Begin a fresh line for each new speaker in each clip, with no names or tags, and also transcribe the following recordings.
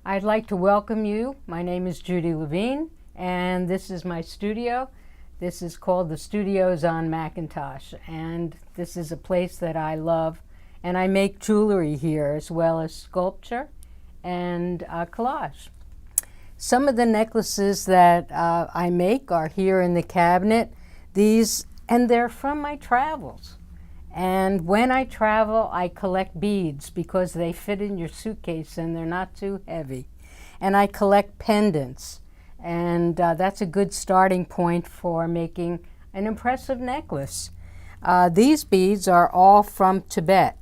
I'd like to welcome you. My name is Judy Levine, and this is my studio. This is called the Studios on Macintosh, and this is a place that I love. And I make jewelry here as well as sculpture and collage. Some of the necklaces that I make are here in the cabinet. And they're from my travels. And when I travel, I collect beads because they fit in your suitcase and they're not too heavy. And I collect pendants. And that's a good starting point for making an impressive necklace. These beads are all from Tibet.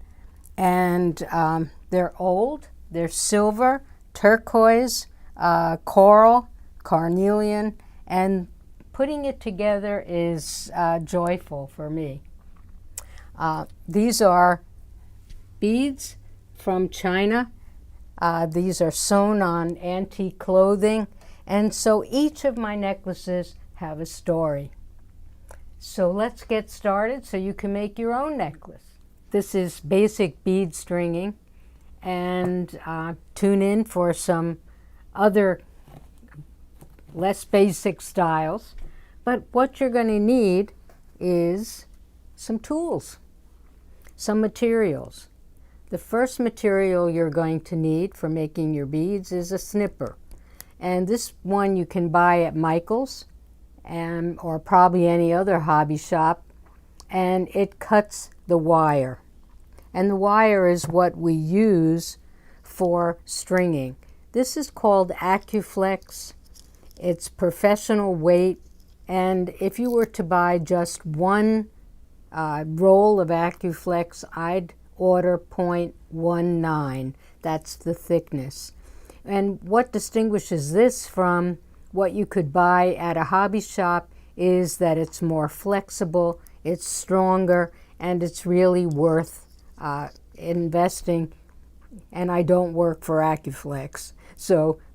And they're old, they're silver, turquoise, coral, carnelian, and putting it together is joyful for me. These are beads from China. These are sewn on antique clothing, and so each of my necklaces have a story. So let's get started so you can make your own necklace. This is basic bead stringing, and tune in for some other less basic styles. But what you're going to need is some tools, some materials. The first material you're going to need for making your beads is a snipper. And this one you can buy at Michael's or probably any other hobby shop. And it cuts the wire. And the wire is what we use for stringing. This is called AccuFlex. It's professional weight. And if you were to buy just one roll of AccuFlex, I'd order 0.19. That's the thickness. And what distinguishes this from what you could buy at a hobby shop is that it's more flexible, it's stronger, and it's really worth investing. And I don't work for AccuFlex.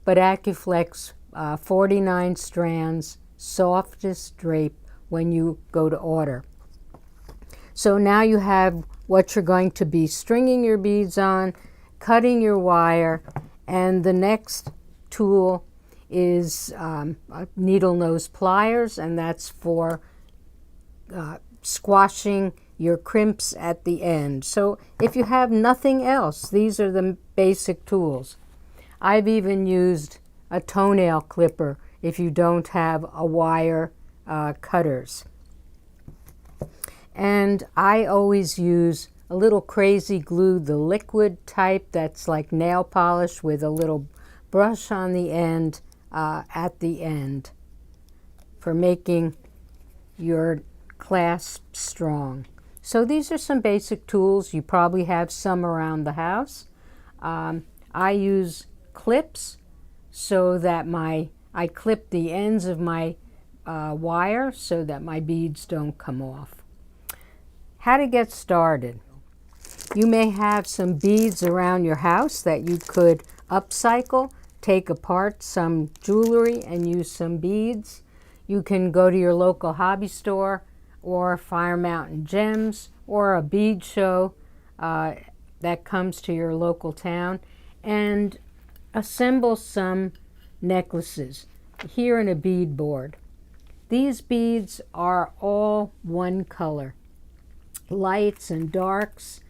But AccuFlex, 49 strands, softest drape when you go to order. So now you have what you're going to be stringing your beads on, cutting your wire, and the next tool is needle nose pliers, and that's for squashing your crimps at the end. So if you have nothing else, these are the basic tools. I've even used a toenail clipper if you don't have a wire cutters. And I always use a little crazy glue, the liquid type that's like nail polish with a little brush on the end at the end for making your clasp strong. So these are some basic tools. You probably have some around the house. I use clips so that I clip the ends of my wire so that my beads don't come off. How to get started. You may have some beads around your house that you could upcycle, take apart some jewelry and use some beads. You can go to your local hobby store or Fire Mountain Gems or a bead show that comes to your local town and assemble some necklaces here in a bead board. These beads are all one color. Lights and darks,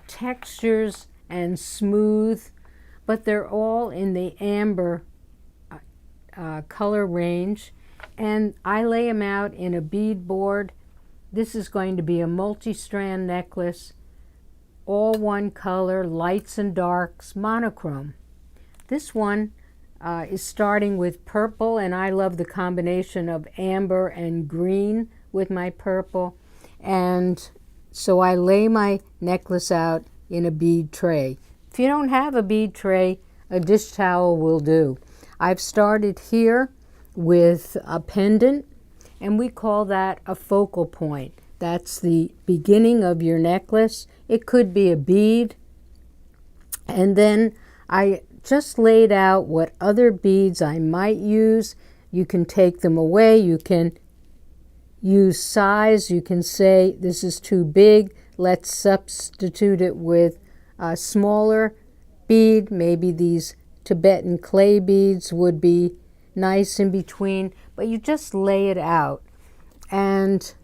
textures and smooth, but they're all in the amber color range, and I lay them out in a bead board. This is going to be a multi-strand necklace, all one color, lights and darks, monochrome. This one is starting with purple, and I love the combination of amber and green with my purple. And so I lay my necklace out in a bead tray. If you don't have a bead tray, a dish towel will do. I've started here with a pendant, and we call that a focal point. That's the beginning of your necklace. It could be a bead. And then I just laid out what other beads I might use. You can take them away. You can use size. You can say this is too big. Let's substitute it with a smaller bead, maybe these Tibetan clay beads would be nice in between, but you just lay it out. And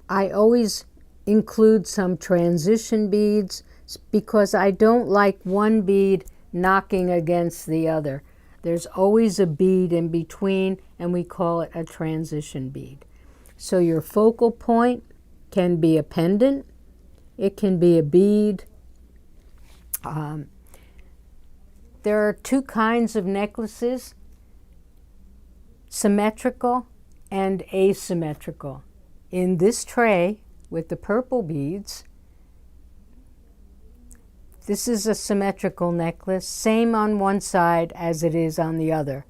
I always include some transition beads because I don't like one bead knocking against the other. There's always a bead in between, and we call it a transition bead. So your focal point can be a pendant, it can be a bead. There are two kinds of necklaces, symmetrical and asymmetrical. In this tray with the purple beads, this is a symmetrical necklace, same on one side as it is on the other.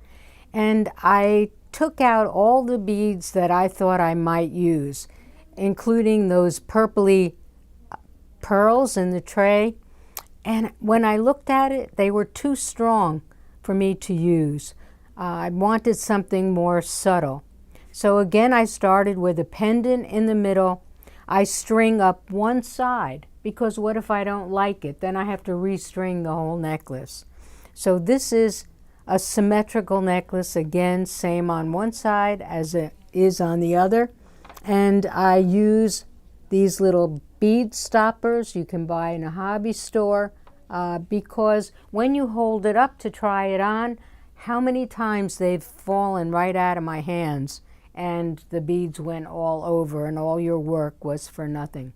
And I took out all the beads that I thought I might use, including those purpley pearls in the tray. And when I looked at it, they were too strong for me to use. I wanted something more subtle. So again, I started with a pendant in the middle. I string up one side, because what if I don't like it? Then I have to restring the whole necklace. So this is a symmetrical necklace, again, same on one side as it is on the other. And I use these little bead stoppers you can buy in a hobby store, because when you hold it up to try it on, how many times they've fallen right out of my hands and the beads went all over and all your work was for nothing.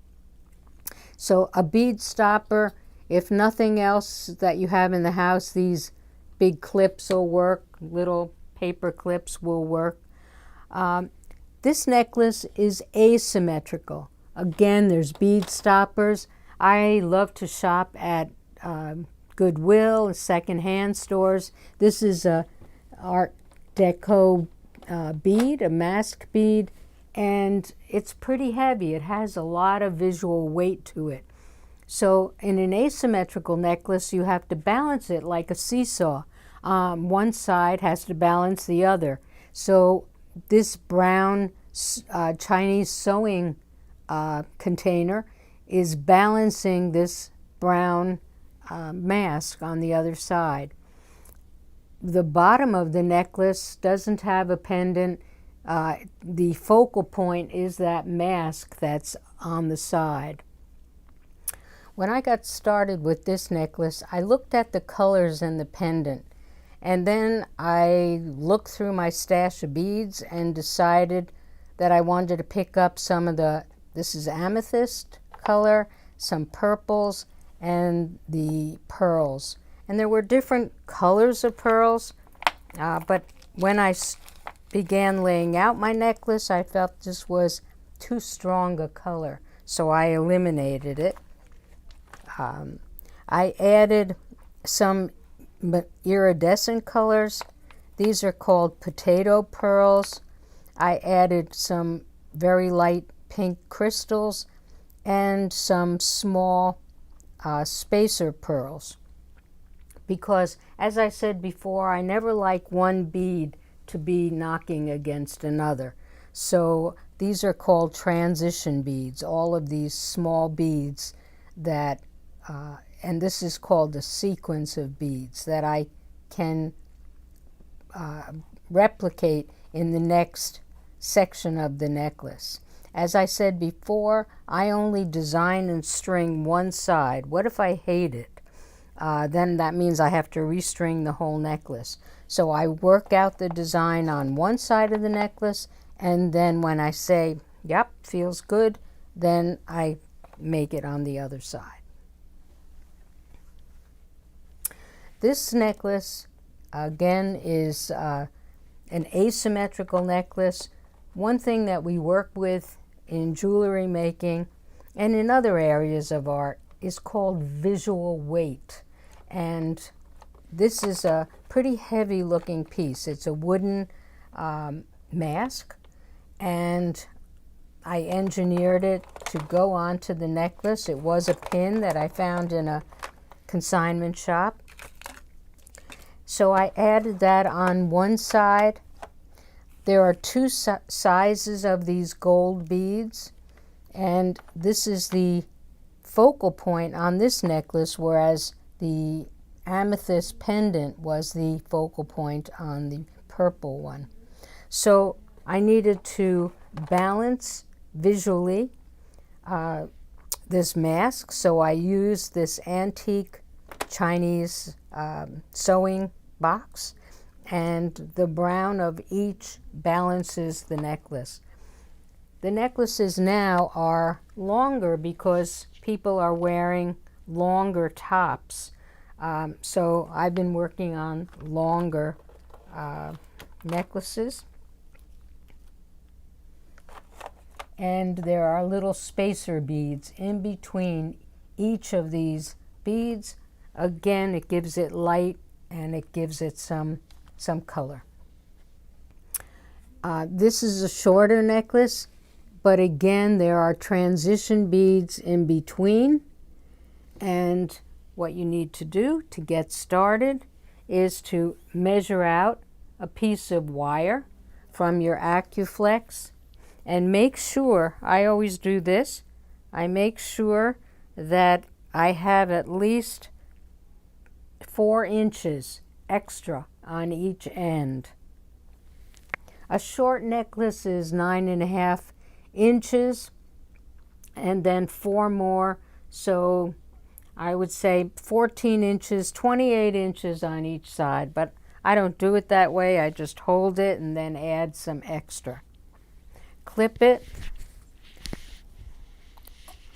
So a bead stopper, if nothing else that you have in the house, these big clips will work, little paper clips will work. This necklace is asymmetrical. Again, there's bead stoppers. I love to shop at Goodwill, secondhand stores. This is a Art Deco bead, a mask bead, and it's pretty heavy. It has a lot of visual weight to it. So in an asymmetrical necklace, you have to balance it like a seesaw. One side has to balance the other. So this brown Chinese sewing container is balancing this brown mask on the other side. The bottom of the necklace doesn't have a pendant. The focal point is that mask that's on the side. When I got started with this necklace, I looked at the colors in the pendant, and then I looked through my stash of beads and decided that I wanted to pick up some of this is amethyst color, some purples, and the pearls. And there were different colors of pearls, but when I began laying out my necklace, I felt this was too strong a color, so I eliminated it. I added some iridescent colors. These are called potato pearls. I added some very light pink crystals and some small spacer pearls. Because, as I said before, I never like one bead to be knocking against another. So these are called transition beads, all of these small beads that, and this is called a sequence of beads that I can replicate in the next section of the necklace. As I said before, I only design and string one side. What if I hate it? Then that means I have to restring the whole necklace. So I work out the design on one side of the necklace, and then when I say, yep, feels good, then I make it on the other side. This necklace, again, is an asymmetrical necklace. One thing that we work with in jewelry making and in other areas of art is called visual weight. And this is a pretty heavy looking piece. It's a wooden mask, and I engineered it to go onto the necklace. It was a pin that I found in a consignment shop. So I added that on one side. There are two sizes of these gold beads, and this is the focal point on this necklace, whereas the amethyst pendant was the focal point on the purple one. So I needed to balance visually this mask, so I used this antique Chinese sewing box, and the brown of each balances the necklace. The necklaces now are longer because people are wearing longer tops. So I've been working on longer necklaces. And there are little spacer beads in between each of these beads. Again, it gives it light and it gives it some color. This is a shorter necklace, but again, there are transition beads in between. And what you need to do to get started is to measure out a piece of wire from your AccuFlex and make sure, I always do this, I make sure that I have at least 4 inches extra on each end. A short necklace is 9.5 inches and then 4 more, so I would say 14 inches, 28 inches on each side, but I don't do it that way. I just hold it and then add some extra. Clip it,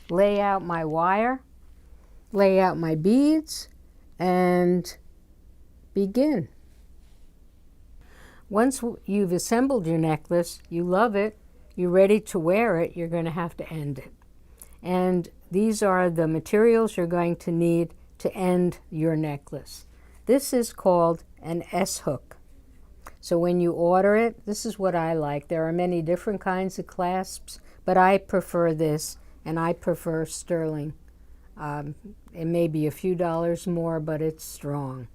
lay out my wire, lay out my beads, and begin. Once you've assembled your necklace, you love it, you're ready to wear it, you're going to have to end it. And these are the materials you're going to need to end your necklace. This is called an S-hook. So when you order it, this is what I like. There are many different kinds of clasps, but I prefer this, and I prefer sterling. It may be a few dollars more, but it's strong.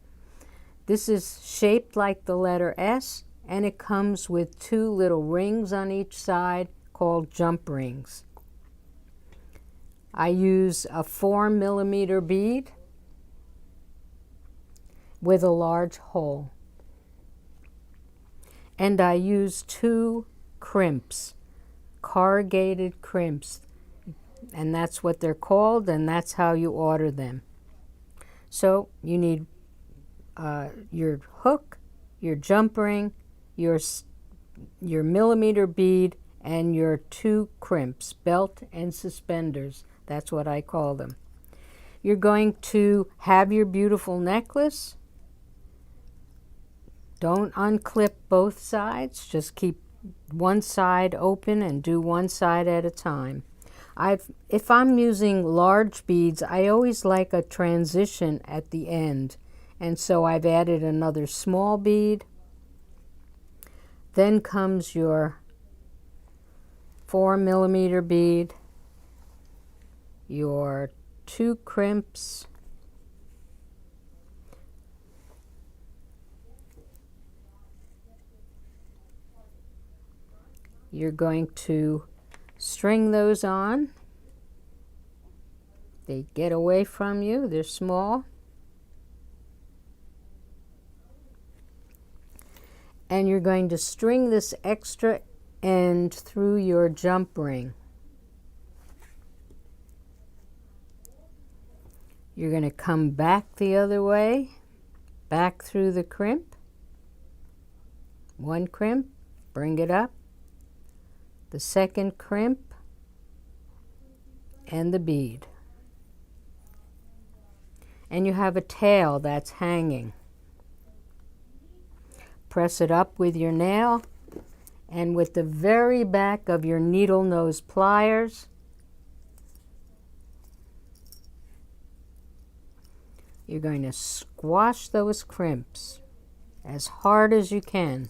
This is shaped like the letter S, and it comes with 2 little rings on each side called jump rings. I use a 4mm bead with a large hole. And I use 2 crimps, corrugated crimps, and that's what they're called, and that's how you order them. So you need your hook, your jump ring, your millimeter bead, and your 2 crimps, belt and suspenders. That's what I call them. You're going to have your beautiful necklace. Don't unclip both sides. Just keep one side open and do one side at a time. If I'm using large beads, I always like a transition at the end. And so I've added another small bead. Then comes your 4mm bead, your 2 crimps, you're going to string those on. They get away from you, they're small. And you're going to string this extra end through your jump ring. You're going to come back the other way, back through the crimp. 1 crimp, bring it up. The 2nd crimp, and the bead. And you have a tail that's hanging. Press it up with your nail, and with the very back of your needle nose pliers, you're going to squash those crimps as hard as you can,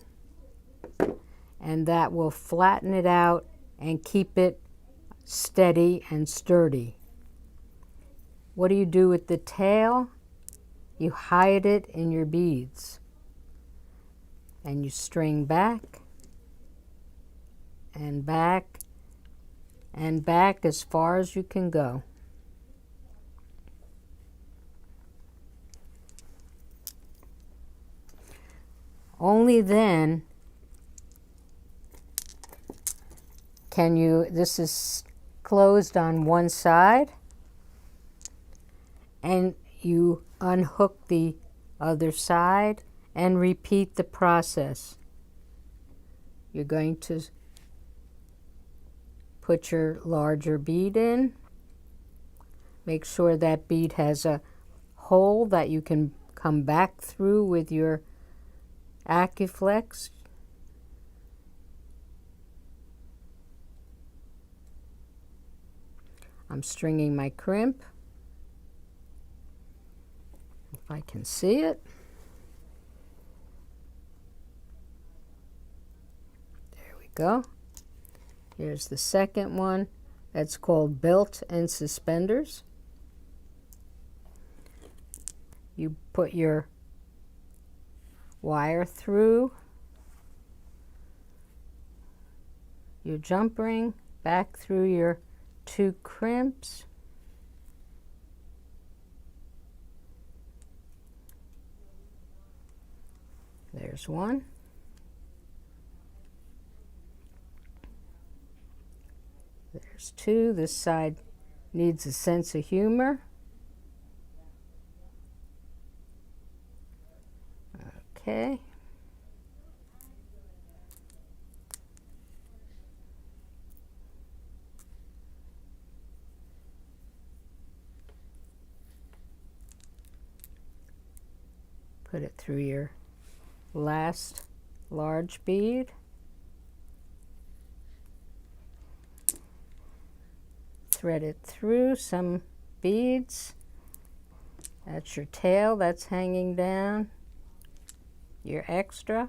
and that will flatten it out and keep it steady and sturdy. What do you do with the tail? You hide it in your beads. And you string back and back and back as far as you can go. Only then can you, this is closed on one side, and you unhook the other side and repeat the process. You're going to put your larger bead in. Make sure that bead has a hole that you can come back through with your Acuflex. I'm stringing my crimp, if I can see it. There we go. Here's the second one. That's called belt and suspenders. You put your wire through your jump ring, back through your 2 crimps. There's one. There's 2. This side needs a sense of humor. Okay. Put it through your last large bead. Thread it through some beads. That's your tail that's hanging down, your extra.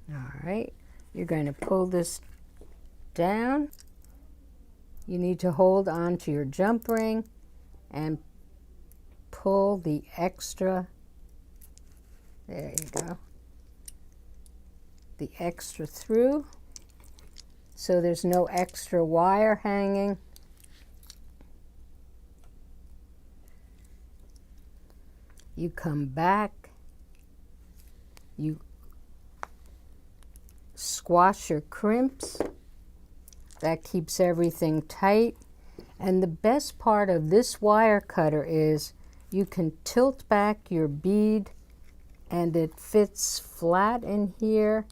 All right, you're going to pull this down. You need to hold on to your jump ring and pull the extra, there you go, the extra through, so there's no extra wire hanging. You come back, you squash your crimps. That keeps everything tight. And the best part of this wire cutter is you can tilt back your bead and it fits flat in here.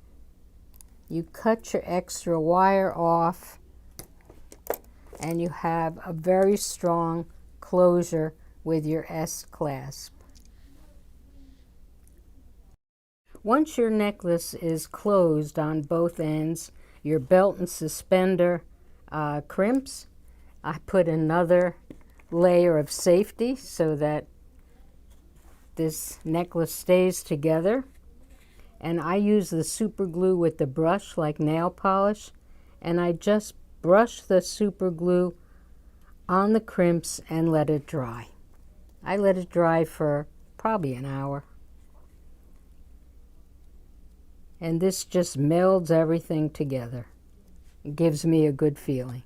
You cut your extra wire off and you have a very strong closure with your S-clasp. Once your necklace is closed on both ends, your belt and suspender crimps, I put another layer of safety so that this necklace stays together. And I use the super glue with the brush like nail polish, and I just brush the super glue on the crimps and let it dry. I let it dry for probably an hour. And this just melds everything together. It gives me a good feeling.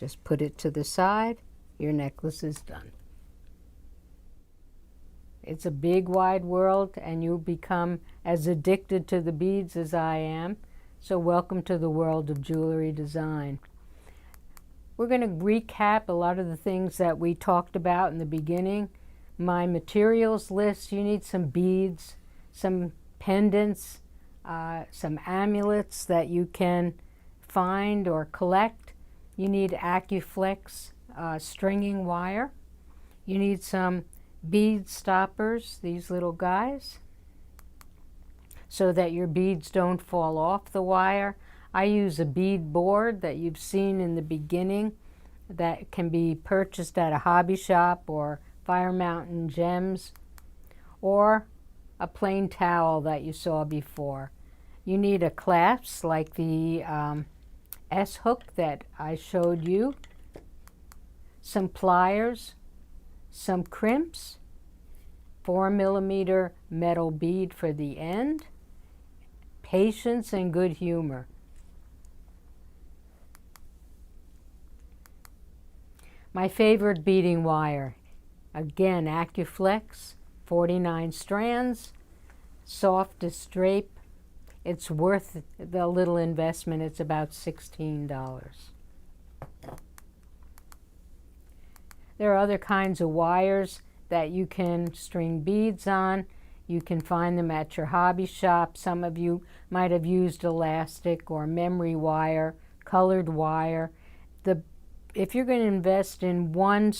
Just put it to the side. Your necklace is done. It's a big wide world, and you'll become as addicted to the beads as I am. So welcome to the world of jewelry design. We're going to recap a lot of the things that we talked about in the beginning. My materials list: you need some beads, some pendants, some amulets that you can find or collect. You need Acuflex stringing wire. You need some bead stoppers, these little guys, so that your beads don't fall off the wire. I use a bead board that you've seen in the beginning that can be purchased at a hobby shop or Fire Mountain Gems, or a plain towel that you saw before. You need a clasp like the S hook that I showed you, some pliers, some crimps, 4mm metal bead for the end, patience and good humor. My favorite beading wire, again AccuFlex, 49 strands, softest drape. It's worth the little investment. It's about $16. There are other kinds of wires that you can string beads on. You can find them at your hobby shop. Some of you might have used elastic or memory wire, colored wire. If you're going to invest in one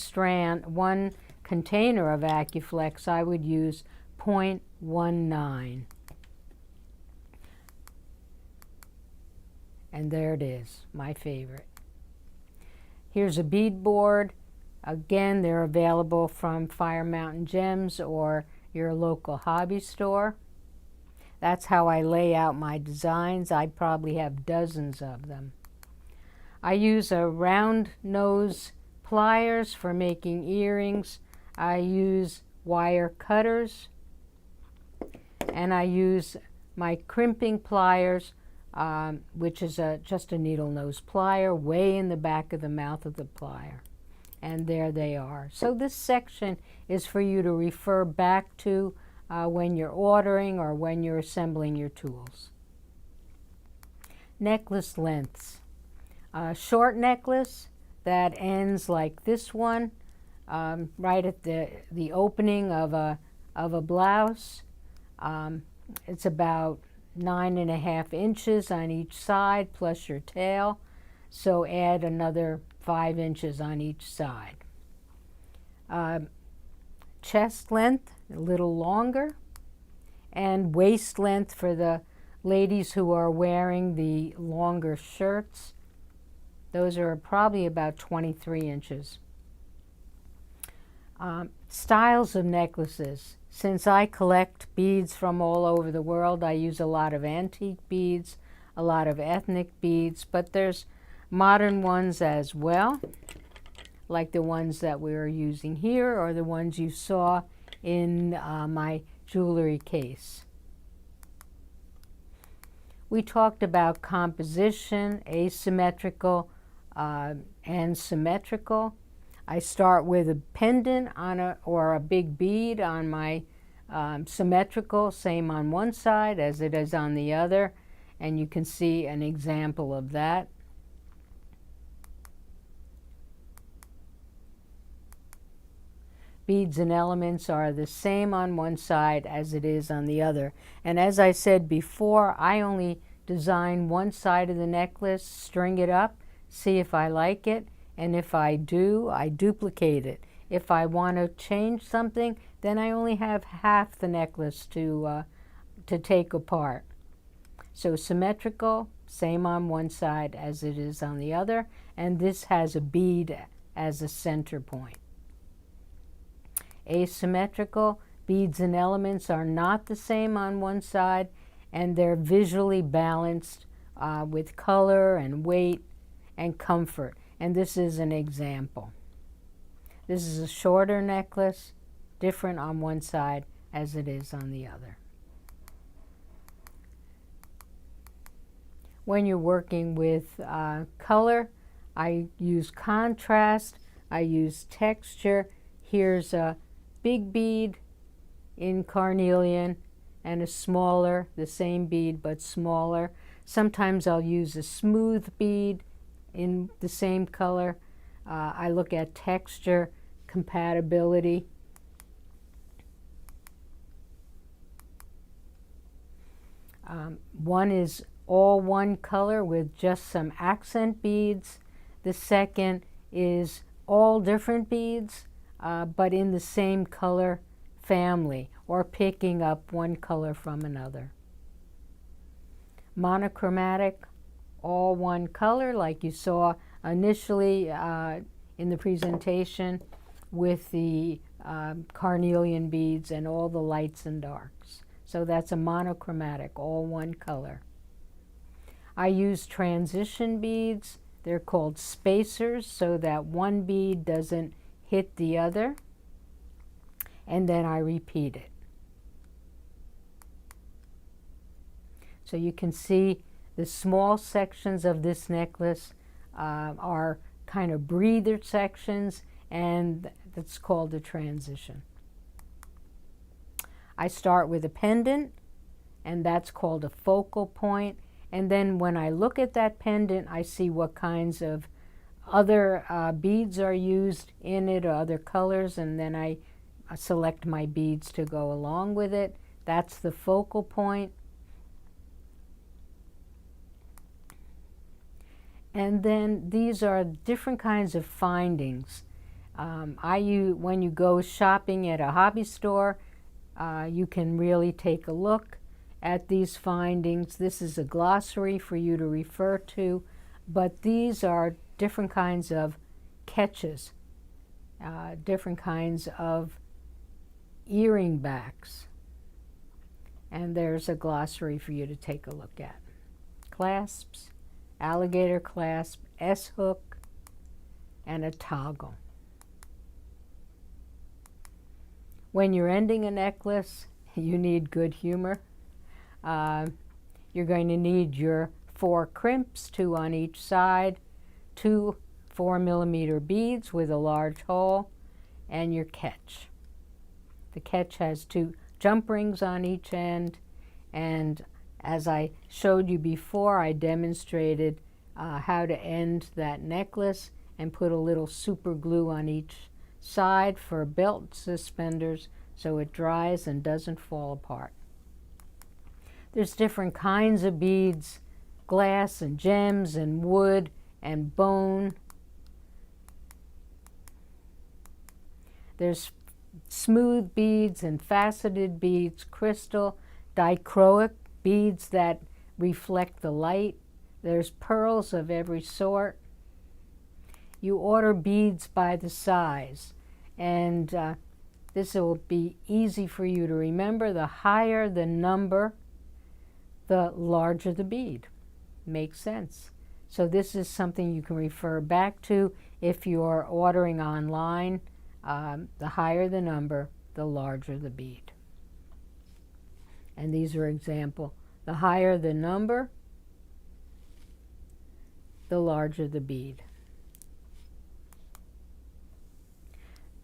container of AccuFlex, I would use 0.19. And there it is, my favorite. Here's a bead board. Again, they're available from Fire Mountain Gems or your local hobby store. That's how I lay out my designs. I probably have dozens of them. I use a round nose pliers for making earrings. I use wire cutters, and I use my crimping pliers, which is just a needle nose plier way in the back of the mouth of the plier. And there they are. So this section is for you to refer back to when you're ordering or when you're assembling your tools. Necklace lengths. Short necklace that ends like this one, right at the opening of a blouse. It's about 9.5 inches on each side plus your tail, so add another 5 inches on each side. Chest length, a little longer, and waist length for the ladies who are wearing the longer shirts. Those are probably about 23 inches. Styles of necklaces. Since I collect beads from all over the world, I use a lot of antique beads, a lot of ethnic beads, but there's modern ones as well, like the ones that we're using here or the ones you saw in my jewelry case. We talked about composition, asymmetrical, and symmetrical. I start with a pendant or a big bead on my symmetrical, same on one side as it is on the other, and you can see an example of that. Beads and elements are the same on one side as it is on the other. And as I said before, I only design one side of the necklace, string it up, see if I like it, and if I do, I duplicate it. If I want to change something, then I only have half the necklace to take apart. So symmetrical, same on one side as it is on the other, and this has a bead as a center point. Asymmetrical, beads and elements are not the same on one side, and they're visually balanced with color and weight and comfort. And this is an example. This is a shorter necklace, different on one side as it is on the other. When you're working with color, I use contrast, I use texture. Here's a big bead in carnelian and a smaller, the same bead but smaller. Sometimes I'll use a smooth bead in the same color. I look at texture, compatibility. One is all one color with just some accent beads. The second is all different beads, but in the same color family, or picking up one color from another. Monochromatic, all one color, like you saw initially in the presentation with the carnelian beads and all the lights and darks. So that's a monochromatic, all one color. I use transition beads. They're called spacers so that one bead doesn't hit the other. And then I repeat it. So you can see the small sections of this necklace are kind of breather sections, and that's called a transition. I start with a pendant, and that's called a focal point. And then when I look at that pendant, I see what kinds of other beads are used in it or other colors, and then I select my beads to go along with it. That's the focal point. And then these are different kinds of findings. When you go shopping at a hobby store, you can really take a look at these findings. This is a glossary for you to refer to, but these are different kinds of catches, different kinds of earring backs. And there's a glossary for you to take a look at. Clasps, alligator clasp, S-hook, and a toggle. When you're ending a necklace, you need good humor. You're going to need your 4 crimps, 2 on each side, 2 4mm beads with a large hole, and your catch. The catch has 2 jump rings on each end, and as I showed you before, I demonstrated how to end that necklace and put a little super glue on each side for belt suspenders so it dries and doesn't fall apart. There's different kinds of beads, glass and gems and wood and bone. There's smooth beads and faceted beads, crystal, dichroic beads that reflect the light. There's pearls of every sort. You order beads by the size, and this will be easy for you to remember. The higher the number, the larger the bead. Makes sense. So this is something you can refer back to if you're ordering online. The higher the number, the larger the bead. And these are example. The higher the number, the larger the bead.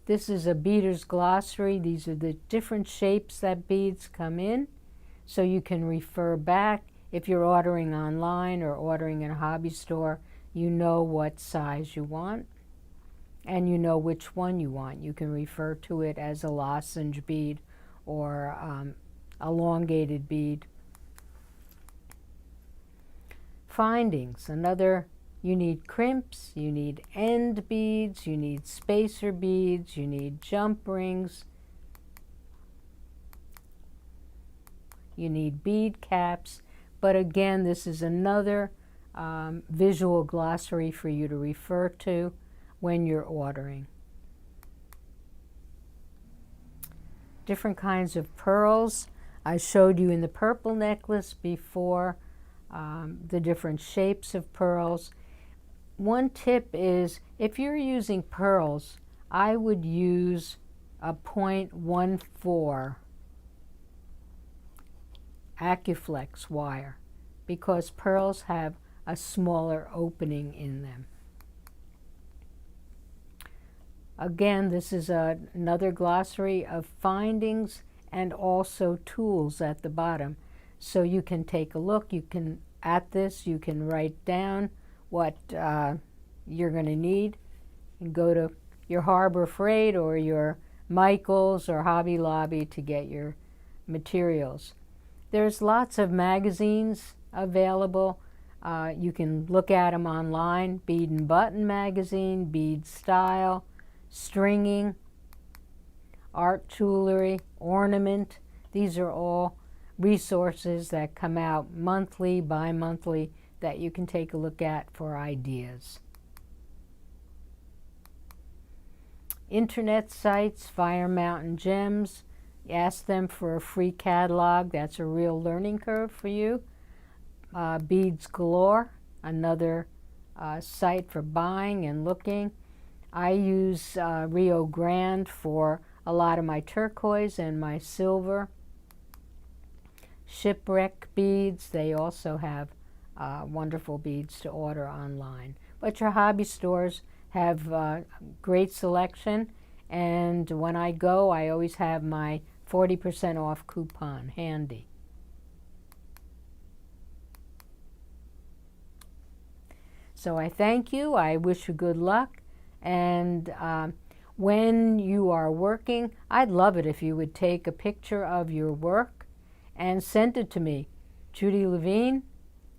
This is a beader's glossary. These are the different shapes that beads come in. So you can refer back. If you're ordering online or ordering in a hobby store, you know what size you want and you know which one you want. You can refer to it as a lozenge bead or elongated bead. Findings. You need crimps, you need end beads, you need spacer beads, you need jump rings, you need bead caps. But again, this is another visual glossary for you to refer to when you're ordering. Different kinds of pearls. I showed you in the purple necklace before the different shapes of pearls. One tip is, if you're using pearls, I would use a 0.14 Acuflex wire because pearls have a smaller opening in them. Again, this is another glossary of findings and also tools at the bottom. So you can take a look, you can write down what you're going to need. You can go to your Harbor Freight or your Michaels or Hobby Lobby to get your materials. There's lots of magazines available. You can look at them online. Bead and Button magazine, Bead Style, Stringing, Art Jewelry, Ornament. These are all resources that come out monthly, bi-monthly, that you can take a look at for ideas. Internet sites, Fire Mountain Gems. Ask them for a free catalog. That's a real learning curve for you. Beads Galore, another site for buying and looking. I use Rio Grande for a lot of my turquoise and my silver. Shipwreck beads, they also have wonderful beads to order online. But your hobby stores have great selection, and when I go, I always have my 40% off coupon handy. So I thank you, I wish you good luck, and when you are working, I'd love it if you would take a picture of your work and send it to me, Judy Levine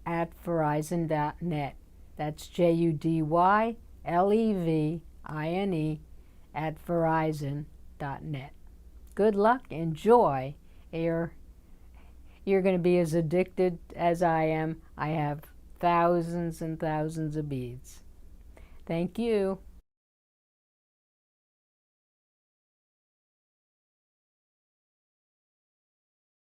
at Verizon.net. That's JudyLevine at Verizon.net. Good luck, enjoy. You're going to be as addicted as I am. I have thousands and thousands of beads. Thank you.